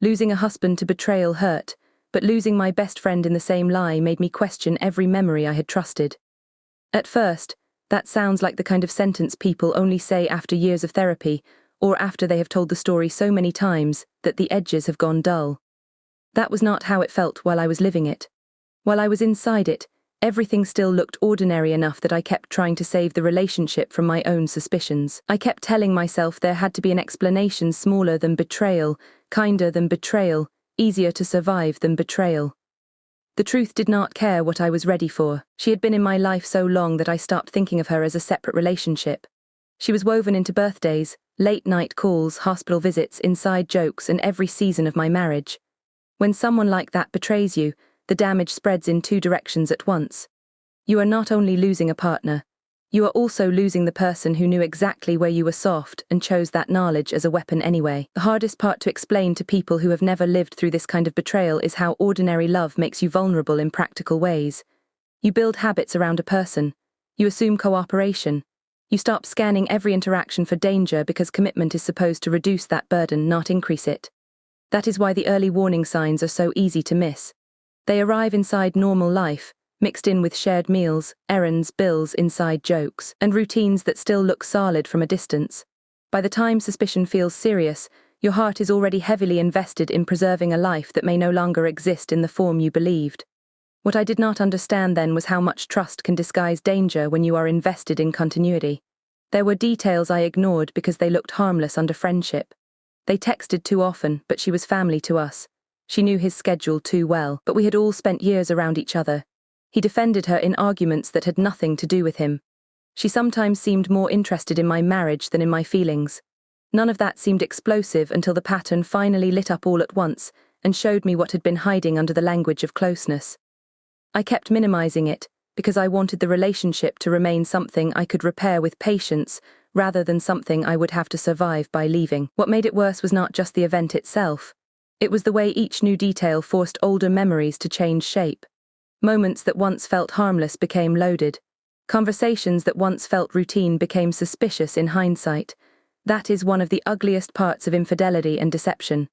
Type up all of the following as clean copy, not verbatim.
Losing a husband to betrayal hurt, but losing my best friend in the same lie made me question every memory I had trusted. At first, that sounds like the kind of sentence people only say after years of therapy, or after they have told the story so many times that the edges have gone dull. That was not how it felt while I was living it. While I was inside it, everything still looked ordinary enough that I kept trying to save the relationship from my own suspicions. I kept telling myself there had to be an explanation smaller than betrayal, kinder than betrayal, easier to survive than betrayal. The truth did not care what I was ready for. She had been in my life so long that I stopped thinking of her as a separate relationship. She was woven into birthdays, late-night calls, hospital visits, inside jokes, and every season of my marriage. When someone like that betrays you, the damage spreads in two directions at once. You are not only losing a partner, you are also losing the person who knew exactly where you were soft and chose that knowledge as a weapon anyway. The hardest part to explain to people who have never lived through this kind of betrayal is how ordinary love makes you vulnerable in practical ways. You build habits around a person. You assume cooperation. You stop scanning every interaction for danger because commitment is supposed to reduce that burden, not increase it. That is why the early warning signs are so easy to miss. They arrive inside normal life, mixed in with shared meals, errands, bills, inside jokes, and routines that still look solid from a distance. By the time suspicion feels serious, your heart is already heavily invested in preserving a life that may no longer exist in the form you believed. What I did not understand then was how much trust can disguise danger when you are invested in continuity. There were details I ignored because they looked harmless under friendship. They texted too often, but she was family to us. She knew his schedule too well, but we had all spent years around each other. He defended her in arguments that had nothing to do with him. She sometimes seemed more interested in my marriage than in my feelings. None of that seemed explosive until the pattern finally lit up all at once and showed me what had been hiding under the language of closeness. I kept minimizing it because I wanted the relationship to remain something I could repair with patience rather than something I would have to survive by leaving. What made it worse was not just the event itself. It was the way each new detail forced older memories to change shape. Moments that once felt harmless became loaded. Conversations that once felt routine became suspicious in hindsight. That is one of the ugliest parts of infidelity and deception.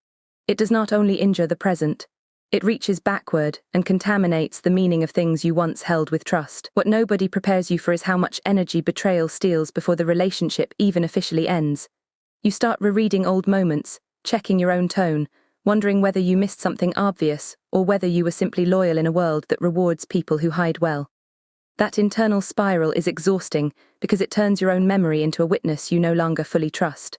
It does not only injure the present. It reaches backward and contaminates the meaning of things you once held with trust. What nobody prepares you for is how much energy betrayal steals before the relationship even officially ends. You start rereading old moments, checking your own tone, wondering whether you missed something obvious or whether you were simply loyal in a world that rewards people who hide well. That internal spiral is exhausting because it turns your own memory into a witness you no longer fully trust.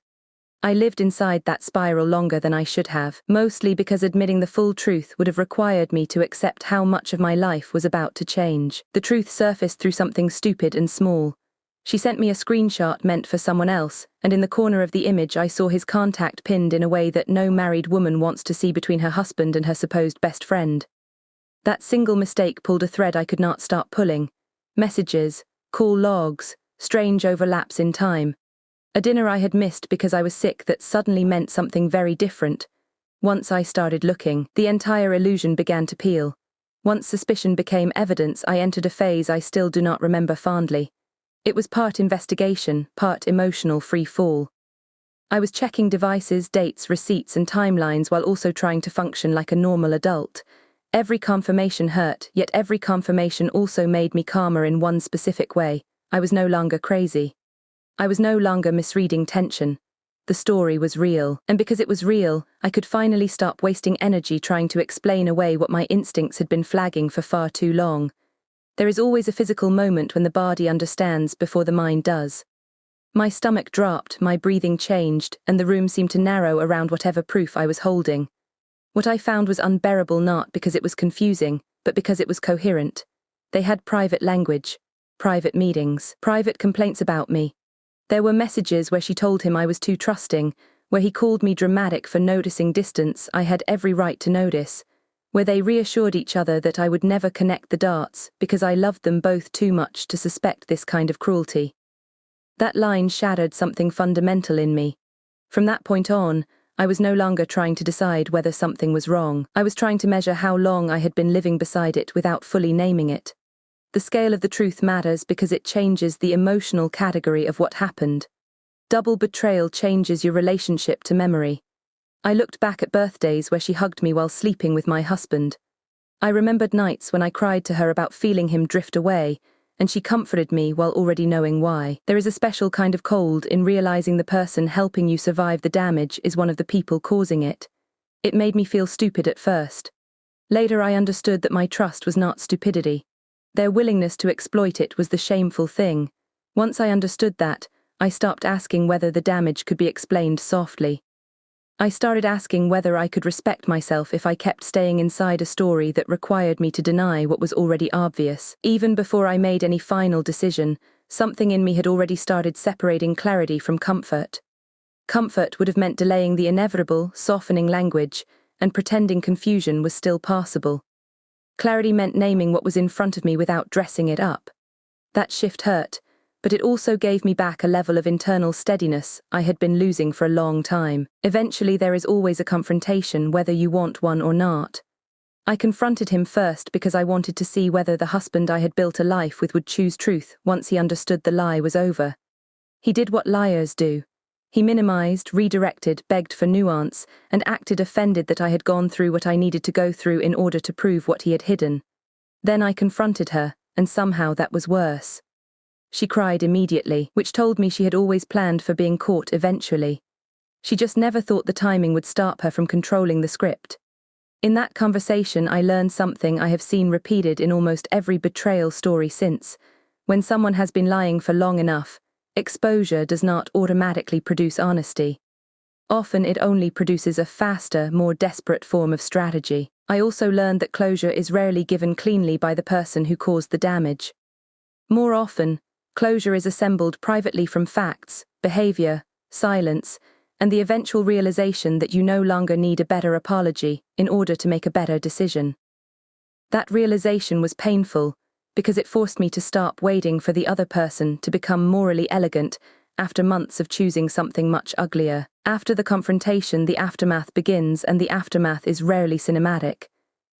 I lived inside that spiral longer than I should have, mostly because admitting the full truth would have required me to accept how much of my life was about to change. The truth surfaced through something stupid and small. She sent me a screenshot meant for someone else, and in the corner of the image I saw his contact pinned in a way that no married woman wants to see between her husband and her supposed best friend. That single mistake pulled a thread I could not stop pulling. Messages, call logs, strange overlaps in time. A dinner I had missed because I was sick that suddenly meant something very different. Once I started looking, the entire illusion began to peel. Once suspicion became evidence, I entered a phase I still do not remember fondly. It was part investigation, part emotional free fall. I was checking devices, dates, receipts, and timelines while also trying to function like a normal adult. Every confirmation hurt, yet every confirmation also made me calmer in one specific way. I was no longer crazy. I was no longer misreading tension. The story was real, and because it was real, I could finally stop wasting energy trying to explain away what my instincts had been flagging for far too long. There is always a physical moment when the body understands before the mind does. My stomach dropped, my breathing changed, and the room seemed to narrow around whatever proof I was holding. What I found was unbearable not because it was confusing, but because it was coherent. They had private language, private meetings, private complaints about me. There were messages where she told him I was too trusting, where he called me dramatic for noticing distance I had every right to notice, where they reassured each other that I would never connect the dots because I loved them both too much to suspect this kind of cruelty. That line shattered something fundamental in me. From that point on, I was no longer trying to decide whether something was wrong. I was trying to measure how long I had been living beside it without fully naming it. The scale of the truth matters because it changes the emotional category of what happened. Double betrayal changes your relationship to memory. I looked back at birthdays where she hugged me while sleeping with my husband. I remembered nights when I cried to her about feeling him drift away, and she comforted me while already knowing why. There is a special kind of cold in realizing the person helping you survive the damage is one of the people causing it. It made me feel stupid at first. Later I understood that my trust was not stupidity. Their willingness to exploit it was the shameful thing. Once I understood that, I stopped asking whether the damage could be explained softly. I started asking whether I could respect myself if I kept staying inside a story that required me to deny what was already obvious. Even before I made any final decision, something in me had already started separating clarity from comfort. Comfort would have meant delaying the inevitable, softening language, and pretending confusion was still possible. Clarity meant naming what was in front of me without dressing it up. That shift hurt, but it also gave me back a level of internal steadiness I had been losing for a long time. Eventually there is always a confrontation, whether you want one or not. I confronted him first because I wanted to see whether the husband I had built a life with would choose truth once he understood the lie was over. He did what liars do. He minimized, redirected, begged for nuance, and acted offended that I had gone through what I needed to go through in order to prove what he had hidden. Then I confronted her, and somehow that was worse. She cried immediately, which told me she had always planned for being caught eventually. She just never thought the timing would stop her from controlling the script. In that conversation I learned something I have seen repeated in almost every betrayal story since. When someone has been lying for long enough, exposure does not automatically produce honesty. Often it only produces a faster, more desperate form of strategy. I also learned that closure is rarely given cleanly by the person who caused the damage. More often, closure is assembled privately from facts, behavior, silence, and the eventual realization that you no longer need a better apology in order to make a better decision. That realization was painful because it forced me to stop waiting for the other person to become morally elegant after months of choosing something much uglier. After the confrontation, the aftermath begins, and the aftermath is rarely cinematic.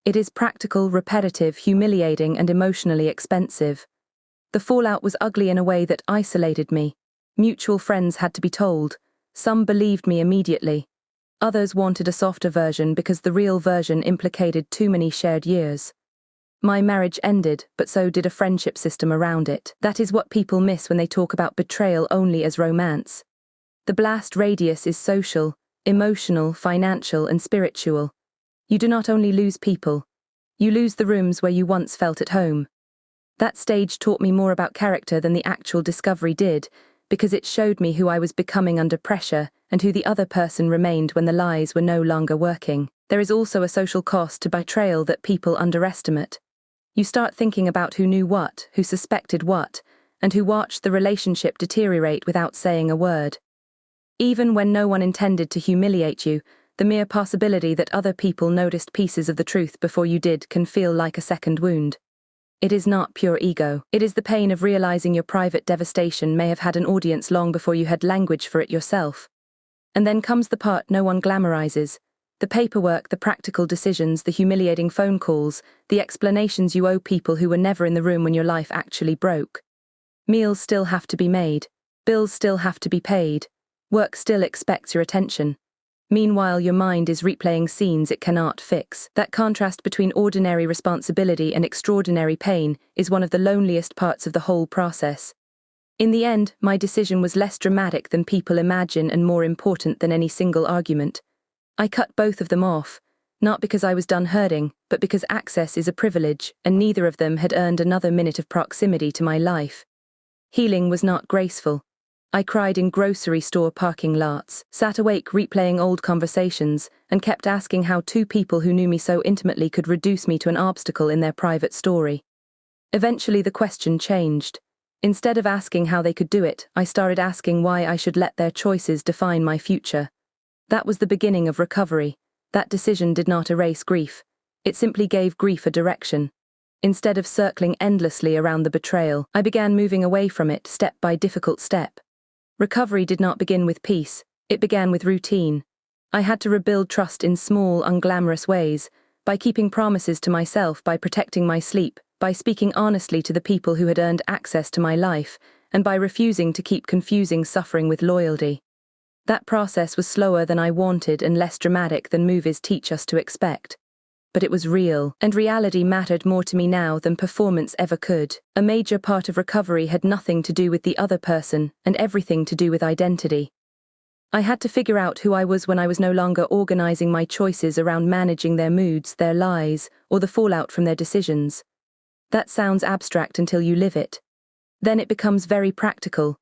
It is practical, repetitive, humiliating, and emotionally expensive. The fallout was ugly in a way that isolated me. Mutual friends had to be told. Some believed me immediately. Others wanted a softer version because the real version implicated too many shared years. My marriage ended, but so did a friendship system around it. That is what people miss when they talk about betrayal only as romance. The blast radius is social, emotional, financial, and spiritual. You do not only lose people, you lose the rooms where you once felt at home. That stage taught me more about character than the actual discovery did, because it showed me who I was becoming under pressure and who the other person remained when the lies were no longer working. There is also a social cost to betrayal that people underestimate. You start thinking about who knew what, who suspected what, and who watched the relationship deteriorate without saying a word. Even when no one intended to humiliate you, the mere possibility that other people noticed pieces of the truth before you did can feel like a second wound. It is not pure ego. It is the pain of realizing your private devastation may have had an audience long before you had language for it yourself. And then comes the part no one glamorizes. The paperwork, the practical decisions, the humiliating phone calls, the explanations you owe people who were never in the room when your life actually broke. Meals still have to be made. Bills still have to be paid. Work still expects your attention. Meanwhile, your mind is replaying scenes it cannot fix. That contrast between ordinary responsibility and extraordinary pain is one of the loneliest parts of the whole process. In the end, my decision was less dramatic than people imagine and more important than any single argument. I cut both of them off, not because I was done hurting, but because access is a privilege, and neither of them had earned another minute of proximity to my life. Healing was not graceful. I cried in grocery store parking lots, sat awake replaying old conversations, and kept asking how two people who knew me so intimately could reduce me to an obstacle in their private story. Eventually the question changed. Instead of asking how they could do it, I started asking why I should let their choices define my future. That was the beginning of recovery. That decision did not erase grief. It simply gave grief a direction. Instead of circling endlessly around the betrayal, I began moving away from it step by difficult step. Recovery did not begin with peace, it began with routine. I had to rebuild trust in small, unglamorous ways, by keeping promises to myself, by protecting my sleep, by speaking honestly to the people who had earned access to my life, and by refusing to keep confusing suffering with loyalty. That process was slower than I wanted and less dramatic than movies teach us to expect. But it was real, and reality mattered more to me now than performance ever could. A major part of recovery had nothing to do with the other person, and everything to do with identity. I had to figure out who I was when I was no longer organizing my choices around managing their moods, their lies, or the fallout from their decisions. That sounds abstract until you live it. Then it becomes very practical.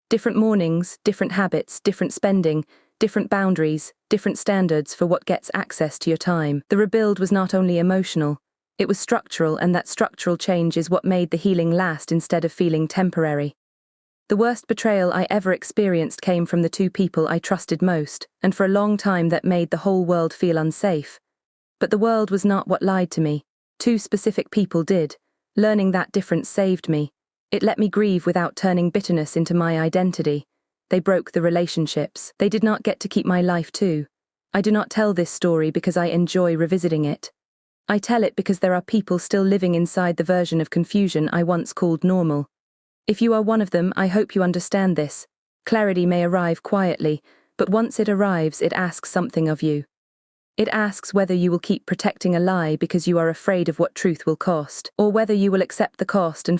Different mornings, different habits, different spending, different boundaries, different standards for what gets access to your time. The rebuild was not only emotional, it was structural, and that structural change is what made the healing last instead of feeling temporary. The worst betrayal I ever experienced came from the two people I trusted most, and for a long time that made the whole world feel unsafe. But the world was not what lied to me. Two specific people did. Learning that difference saved me. It let me grieve without turning bitterness into my identity. They broke the relationships. They did not get to keep my life too. I do not tell this story because I enjoy revisiting it. I tell it because there are people still living inside the version of confusion I once called normal. If you are one of them, I hope you understand this. Clarity may arrive quietly, but once it arrives, it asks something of you. It asks whether you will keep protecting a lie because you are afraid of what truth will cost, or whether you will accept the cost and